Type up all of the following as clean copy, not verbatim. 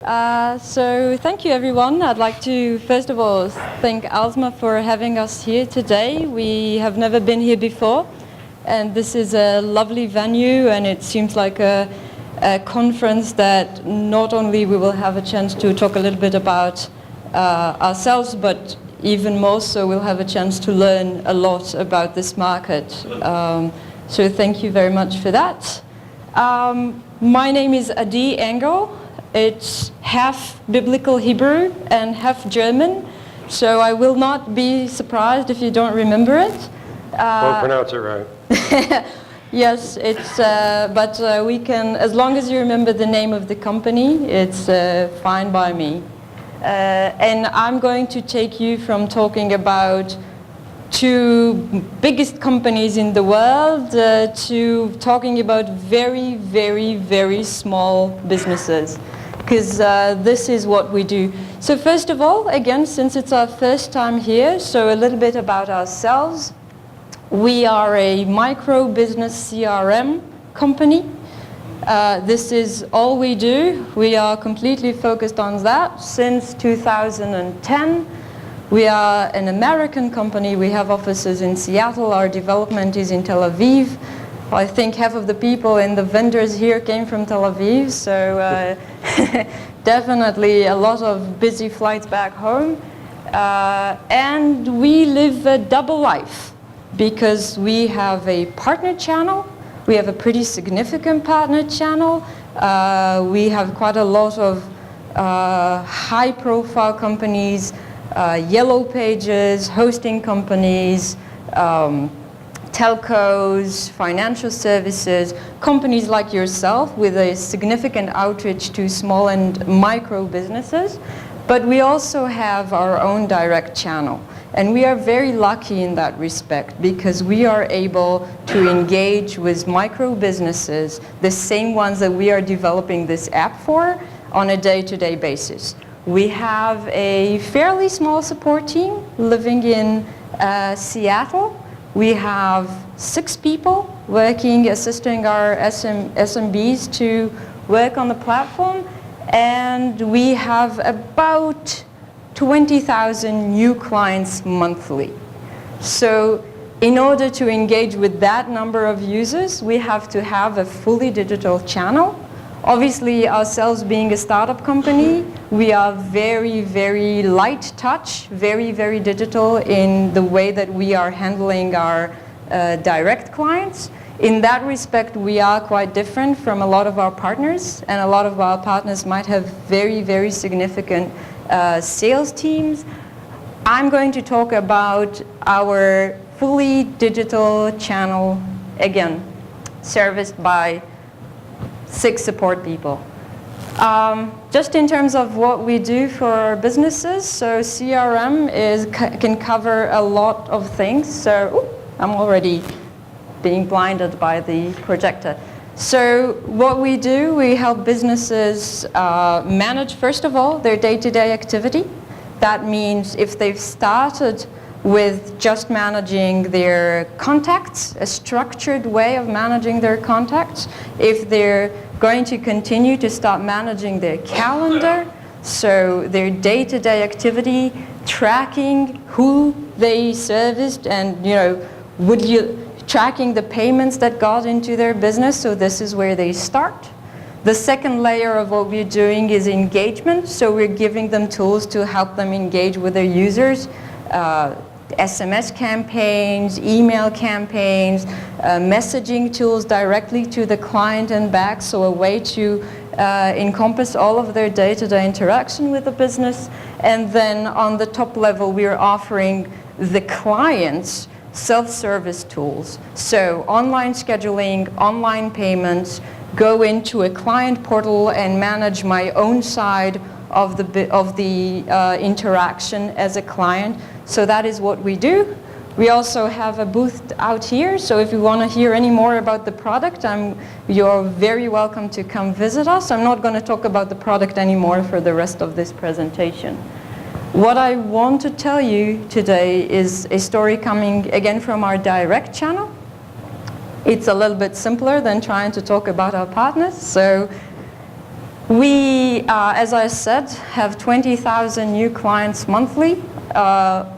So thank you everyone. I'd like to first of all thank Alsma for having us here today. We have never been here before and this is a lovely venue and it seems like a conference that not only we will have a chance to talk a little bit about ourselves, but even more so we'll have a chance to learn a lot about this market. So thank you very much for that. My name is Adi Engel. It's half Biblical Hebrew and half German, so I will not be surprised if you don't remember it. Won't pronounce it right. Yes, it's, but we can, as long as you remember the name of the company, it's fine by me. And I'm going to take you from talking about two biggest companies in the world to talking about very, very, very small businesses. Because this is what we do. So first of all, again, since it's our first time here, so a little bit about ourselves. We are a micro business CRM company. This is all we do. We are completely focused on that since 2010. We are an American company. We have offices in Seattle. Our development is in Tel Aviv. I think half of the people and the vendors here came from Tel Aviv, so definitely a lot of busy flights back home. And we live a double life because we have a partner channel. We have a pretty significant partner channel. We have quite a lot of high-profile companies, yellow pages, hosting companies, telcos, financial services, companies like yourself with a significant outreach to small and micro businesses. But we also have our own direct channel. And we are very lucky in that respect because we are able to engage with micro businesses, the same ones that we are developing this app for, on a day-to-day basis. We have a fairly small support team living in Seattle. We have 6 people working, assisting our SMBs to work on the platform, and we have about 20,000 new clients monthly. So in order to engage with that number of users, we have to have a fully digital channel. Obviously, ourselves being a startup company, we are very, very light touch, very, very digital in the way that we are handling our direct clients. In that respect, we are quite different from a lot of our partners, and a lot of our partners might have very, very significant sales teams. I'm going to talk about our fully digital channel, again, serviced by 6 support people. Just in terms of what we do for our businesses, so CRM can cover a lot of things. So I'm already being blinded by the projector. So what we do, we help businesses manage, first of all, their day-to-day activity. That means if they've started with just managing their contacts, a structured way of managing their contacts, if they're going to continue to start managing their calendar, so their day-to-day activity, tracking who they serviced and, tracking the payments that got into their business, so this is where they start. The second layer of what we're doing is engagement, so we're giving them tools to help them engage with their users, SMS campaigns, email campaigns, messaging tools directly to the client and back, so a way to encompass all of their day-to-day interaction with the business. And then on the top level, we are offering the clients self-service tools. So online scheduling, online payments, go into a client portal and manage my own side of the interaction as a client. So that is what we do. We also have a booth out here, so if you want to hear any more about the product, you're very welcome to come visit us. I'm not going to talk about the product anymore for the rest of this presentation. What I want to tell you today is a story coming again from our direct channel. It's a little bit simpler than trying to talk about our partners. So We, as I said, have 20,000 new clients monthly.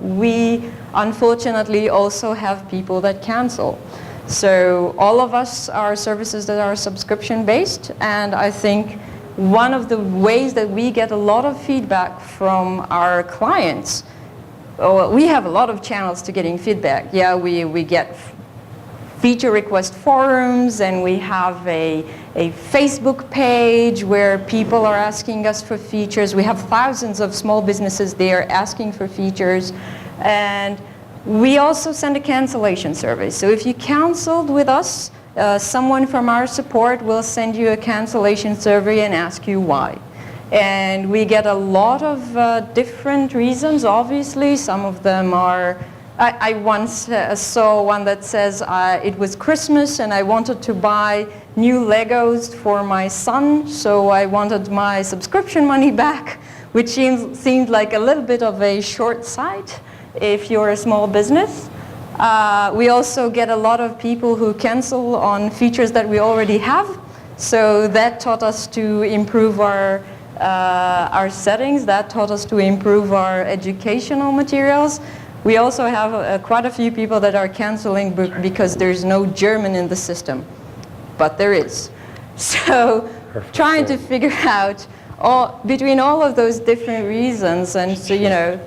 We unfortunately also have people that cancel. So all of us are services that are subscription based, and I think one of the ways that we get a lot of feedback from our clients, we have a lot of channels to getting feedback. Yeah, we get feature request forums, and we have a Facebook page where people are asking us for features. We have thousands of small businesses there asking for features. And we also send a cancellation survey. So if you canceled with us, someone from our support will send you a cancellation survey and ask you why. And we get a lot of different reasons, obviously. Some of them are, I once saw one that says it was Christmas and I wanted to buy new Legos for my son, so I wanted my subscription money back, which seemed like a little bit of a short sight if you're a small business. We also get a lot of people who cancel on features that we already have, so that taught us to improve our settings, that taught us to improve our educational materials. We also have quite a few people that are canceling because there's no German in the system, but there is. So trying to figure out between all of those different reasons, and so, you know,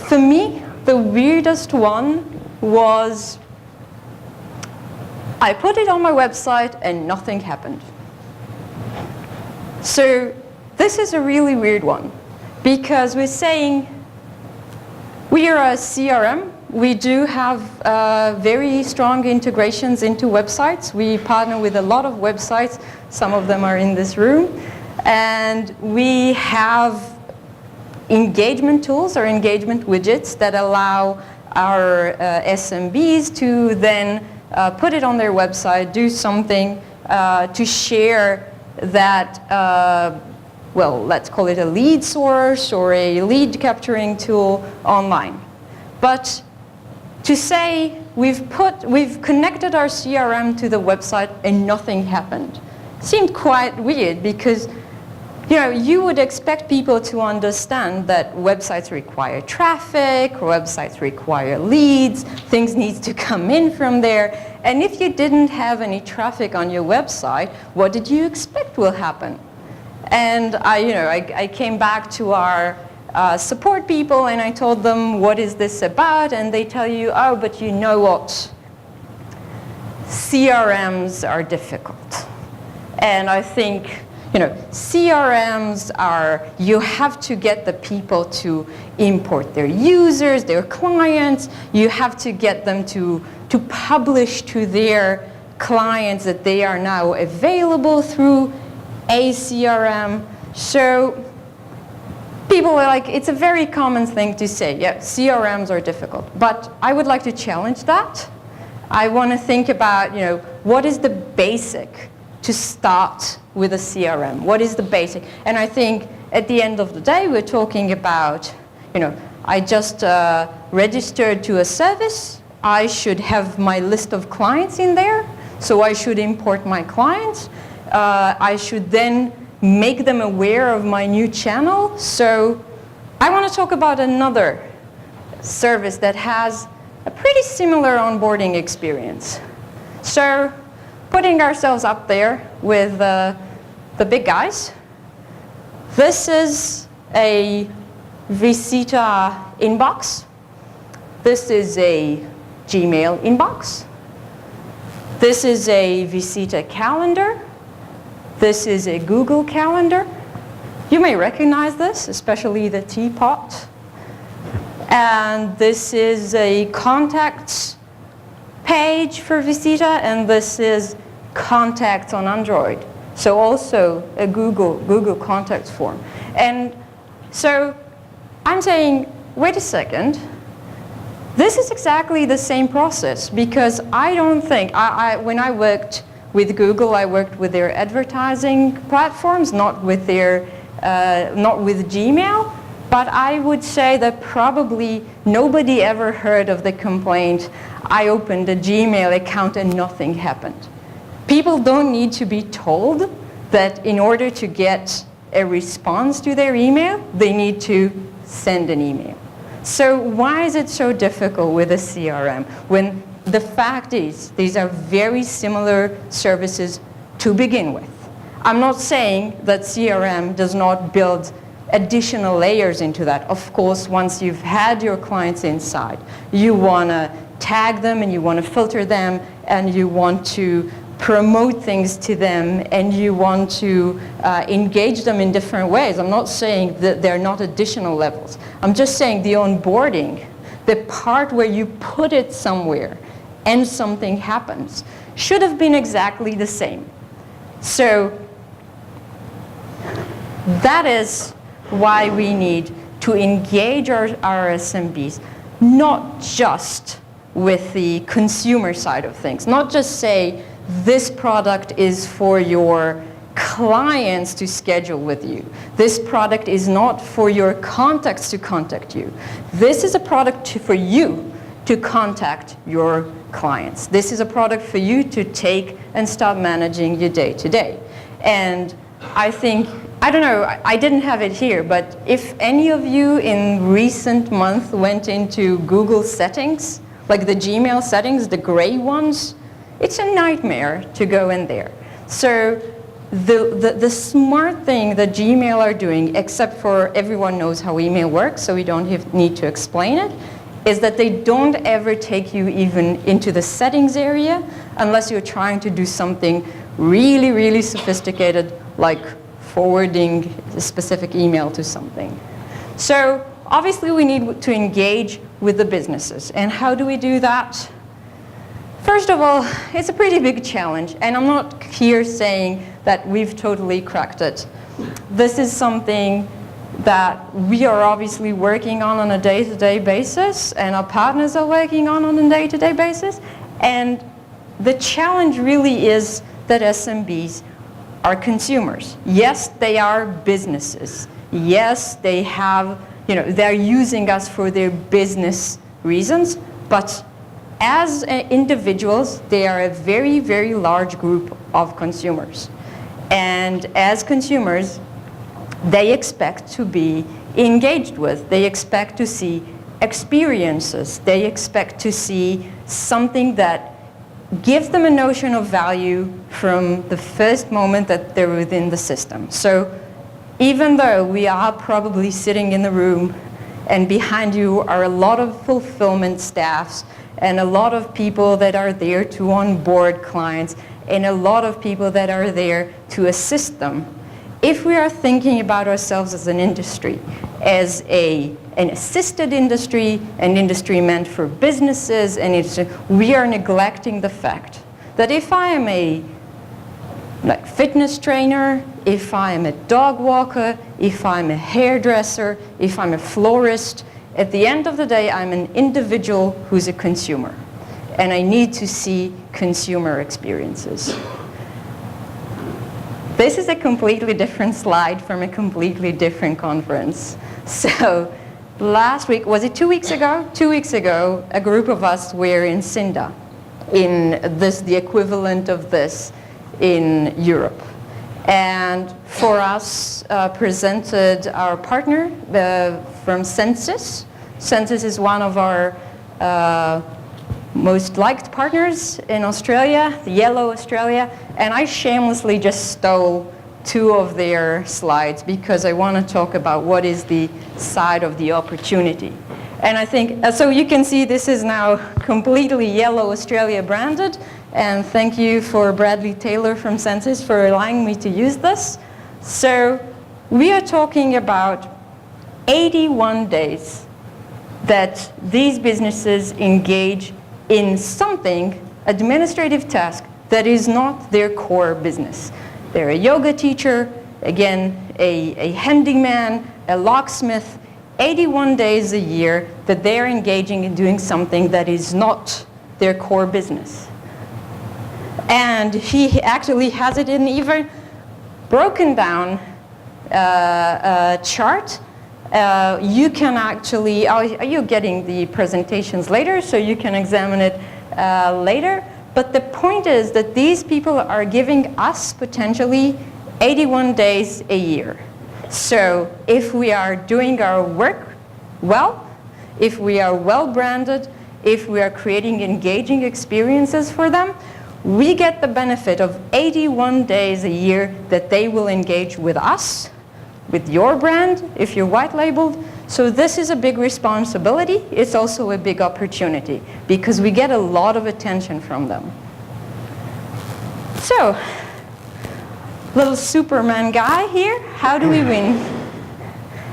for me, the weirdest one was I put it on my website and nothing happened. So this is a really weird one, because we're saying we are a CRM. We do have very strong integrations into websites. We partner with a lot of websites. Some of them are in this room. And we have engagement tools or engagement widgets that allow our SMBs to then put it on their website, do something to share that, well, let's call it a lead source or a lead capturing tool online. But to say we've connected our CRM to the website and nothing happened seemed quite weird, because you know, you would expect people to understand that websites require traffic, websites require leads, things need to come in from there. And if you didn't have any traffic on your website, what did you expect will happen? And I came back to our support people and I told them, what is this about? And they tell you, oh, but you know what? CRMs are difficult. And I think, you know, CRMs are, you have to get the people to import their users, their clients. You have to get them to publish to their clients that they are now available through a CRM. So people are like, it's a very common thing to say, yeah, CRMs are difficult. But I would like to challenge that. I want to think about, you know, what is the basic to start with a CRM? What is the basic? And I think at the end of the day, we're talking about, you know, I just registered to a service. I should have my list of clients in there. So I should import my clients. I should then make them aware of my new channel. So I want to talk about another service that has a pretty similar onboarding experience. So putting ourselves up there with the big guys. This is a vCita inbox. This is a Gmail inbox. This is a vCita calendar. This is a Google calendar. You may recognize this, especially the teapot. And this is a contacts page for vCita, and this is contacts on Android. So also a Google Contacts form. And so I'm saying, wait a second, this is exactly the same process, because I don't think, when I worked with Google, I worked with their advertising platforms, not with Gmail, but I would say that probably nobody ever heard of the complaint, I opened a Gmail account and nothing happened. People don't need to be told that in order to get a response to their email, they need to send an email. So why is it so difficult with a CRM when the fact is these are very similar services to begin with? I'm not saying that CRM does not build additional layers into that. Of course, once you've had your clients inside, you want to tag them and you want to filter them and you want to promote things to them and you want to engage them in different ways. I'm not saying that they're not additional levels. I'm just saying the onboarding, the part where you put it somewhere and something happens, should have been exactly the same. So that is why we need to engage our SMBs, not just with the consumer side of things, not just say, this product is for your clients to schedule with you. This product is not for your contacts to contact you. This is a product for you to contact your clients. This is a product for you to take and start managing your day-to-day. And I think, I don't know, I didn't have it here, but if any of you in recent months went into Google settings, like the Gmail settings, the gray ones, it's a nightmare to go in there. So the smart thing that Gmail are doing, except for everyone knows how email works, so we don't need to explain it, is that they don't ever take you even into the settings area unless you're trying to do something really, really sophisticated, like forwarding a specific email to something. So obviously we need to engage with the businesses. And how do we do that? First of all, it's a pretty big challenge, and I'm not here saying that we've totally cracked it. This is something that we are obviously working on a day-to-day basis, and our partners are working on a day-to-day basis. And the challenge really is that SMBs are consumers. Yes, they are businesses. Yes, they have, they're using us for their business reasons, but as individuals, they are a very, very large group of consumers. And as consumers, they expect to be engaged with. They expect to see experiences. They expect to see something that gives them a notion of value from the first moment that they're within the system. So even though we are probably sitting in the room and behind you are a lot of fulfillment staffs and a lot of people that are there to onboard clients and a lot of people that are there to assist them, if we are thinking about ourselves as an industry, as an assisted industry, an industry meant for businesses, and we are neglecting the fact that if I am a fitness trainer, if I am a dog walker, if I'm a hairdresser, if I'm a florist, at the end of the day, I'm an individual who's a consumer, and I need to see consumer experiences. This is a completely different slide from a completely different conference. So last week, was it 2 weeks ago? 2 weeks ago, a group of us were in Cinda, the equivalent of this in Europe. And for us, presented our partner from Census. Census is one of our most liked partners in Australia, the Yellow Australia, and I shamelessly just stole 2 of their slides because I want to talk about what is the side of the opportunity. And I think, so you can see this is now completely Yellow Australia branded, and thank you for Bradley Taylor from Census for allowing me to use this. So we are talking about 81 days that these businesses engage in something, administrative task, that is not their core business. They're a yoga teacher, again, a handyman, a locksmith, 81 days a year that they're engaging in doing something that is not their core business. And he actually has it in even broken down chart. You can actually, you're getting the presentations later, so you can examine it later. But the point is that these people are giving us potentially 81 days a year. So if we are doing our work well, if we are well branded, if we are creating engaging experiences for them, we get the benefit of 81 days a year that they will engage with us, with your brand, if you're white labeled. So this is a big responsibility. It's also a big opportunity because we get a lot of attention from them. So, little Superman guy here, how do we win?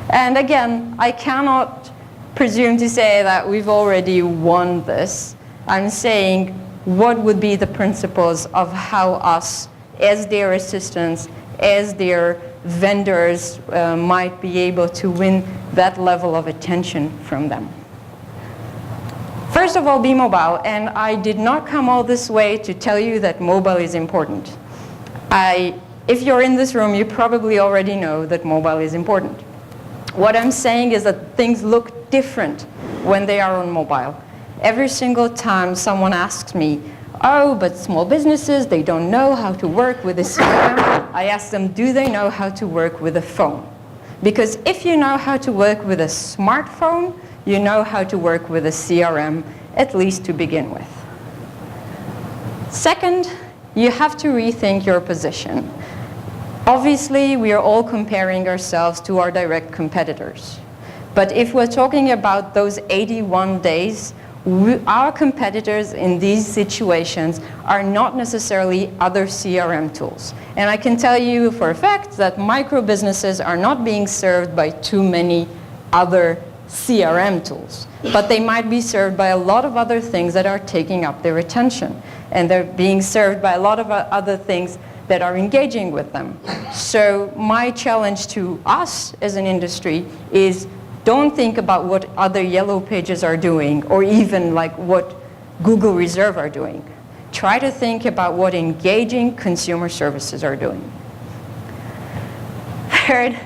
And again, I cannot presume to say that we've already won this. I'm saying what would be the principles of how us, as their assistants, as their vendors, might be able to win that level of attention from them. First of all, be mobile. And I did not come all this way to tell you that mobile is important. If you're in this room, you probably already know that mobile is important. What I'm saying is that things look different when they are on mobile. Every single time someone asks me, oh, but small businesses, they don't know how to work with a CRM. I ask them, do they know how to work with a phone? Because if you know how to work with a smartphone, you know how to work with a CRM, at least to begin with. Second, you have to rethink your position. Obviously, we are all comparing ourselves to our direct competitors. But if we're talking about those 81 days, our competitors in these situations are not necessarily other CRM tools. And I can tell you for a fact that micro businesses are not being served by too many other CRM tools. But they might be served by a lot of other things that are taking up their attention. And they're being served by a lot of other things that are engaging with them. So my challenge to us as an industry is don't think about what other yellow pages are doing or even like what Google Reserve are doing. Try to think about what engaging consumer services are doing. Third,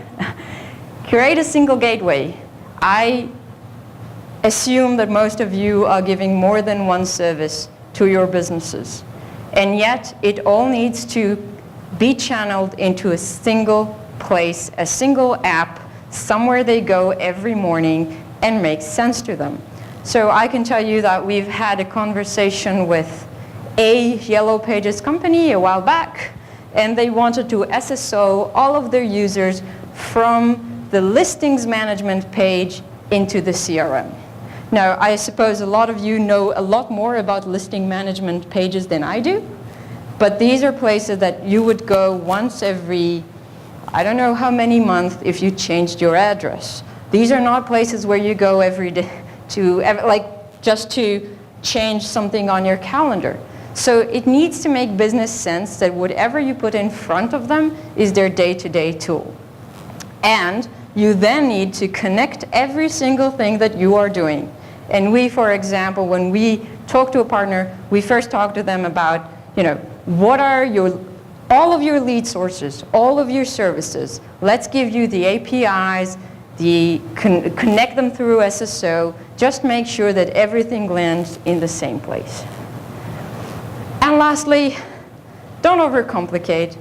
create a single gateway. I assume that most of you are giving more than one service to your businesses. And yet, it all needs to be channeled into a single place, a single app, somewhere they go every morning and makes sense to them. So I can tell you that we've had a conversation with a Yellow Pages company a while back, and they wanted to SSO all of their users from the listings management page into the CRM. Now, I suppose a lot of you know a lot more about listing management pages than I do, but these are places that you would go once every, I don't know how many months if you changed your address. These are not places where you go every day just to change something on your calendar. So it needs to make business sense that whatever you put in front of them is their day-to-day tool. And you then need to connect every single thing that you are doing. And we, for example, when we talk to a partner, we first talk to them about, what are all of your lead sources, all of your services. Let's give you the APIs, connect them through SSO. Just make sure that everything lands in the same place. And lastly, don't overcomplicate.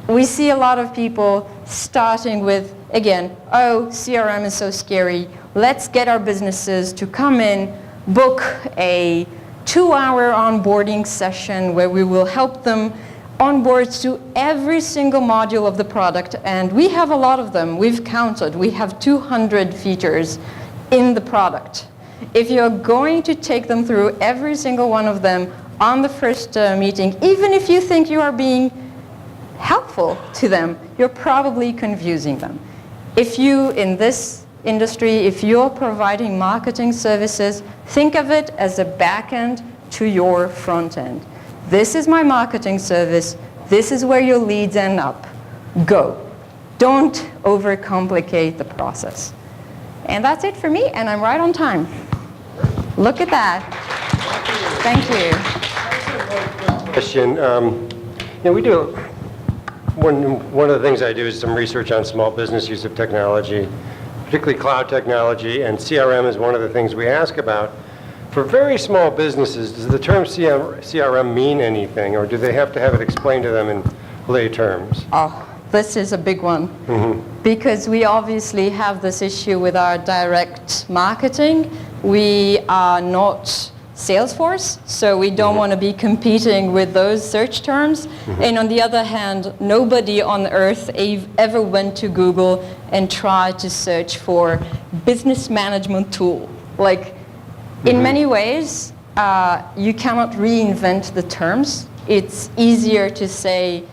We see a lot of people starting with, again, oh, CRM is so scary. Let's get our businesses to come in, book a 2-hour onboarding session where we will help them onboard to every single module of the product. And we have a lot of them. We've counted. We have 200 features in the product. If you're going to take them through every single one of them on the first meeting, even if you think you are being helpful to them, you're probably confusing them. If you, in this industry, if you're providing marketing services, think of it as a back end to your front end. This is my marketing service. This is where your leads end up. Go. Don't overcomplicate the process. And that's it for me, and I'm right on time. Look at that. Thank you. Question. We do, one of the things I do is some research on small business use of technology, particularly cloud technology, and CRM is one of the things we ask about. For very small businesses, does the term CRM mean anything, or do they have to have it explained to them in lay terms? Oh, this is a big one. Because we obviously have this issue with our direct marketing. We are not Salesforce, so we don't want to be competing with those search terms. And on the other hand, nobody on earth ever went to Google and tried to search for business management tool. Like, in many ways, you cannot reinvent the terms. It's easier to say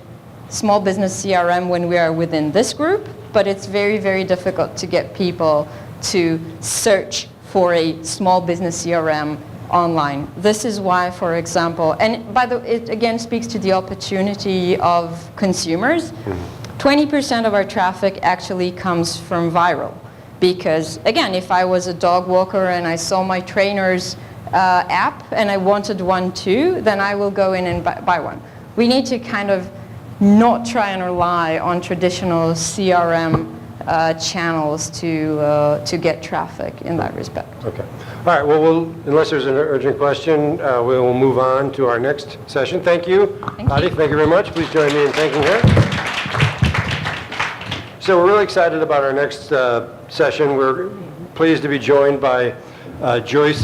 small business CRM when we are within this group, but it's very, very difficult to get people to search for a small business CRM online. This is why, for example, and by the way, it again speaks to the opportunity of consumers. 20% of our traffic actually comes from viral. Because again, if I was a dog walker and I saw my trainer's app and I wanted one too, then I will go in and buy one. We need to kind of not try and rely on traditional CRM channels to get traffic in that respect. Okay. All right. Well, unless there's an urgent question, we will move on to our next session. Thank you. Adi, thank you very much. Please join me in thanking her. So we're really excited about our next session. We're pleased to be joined by Joyce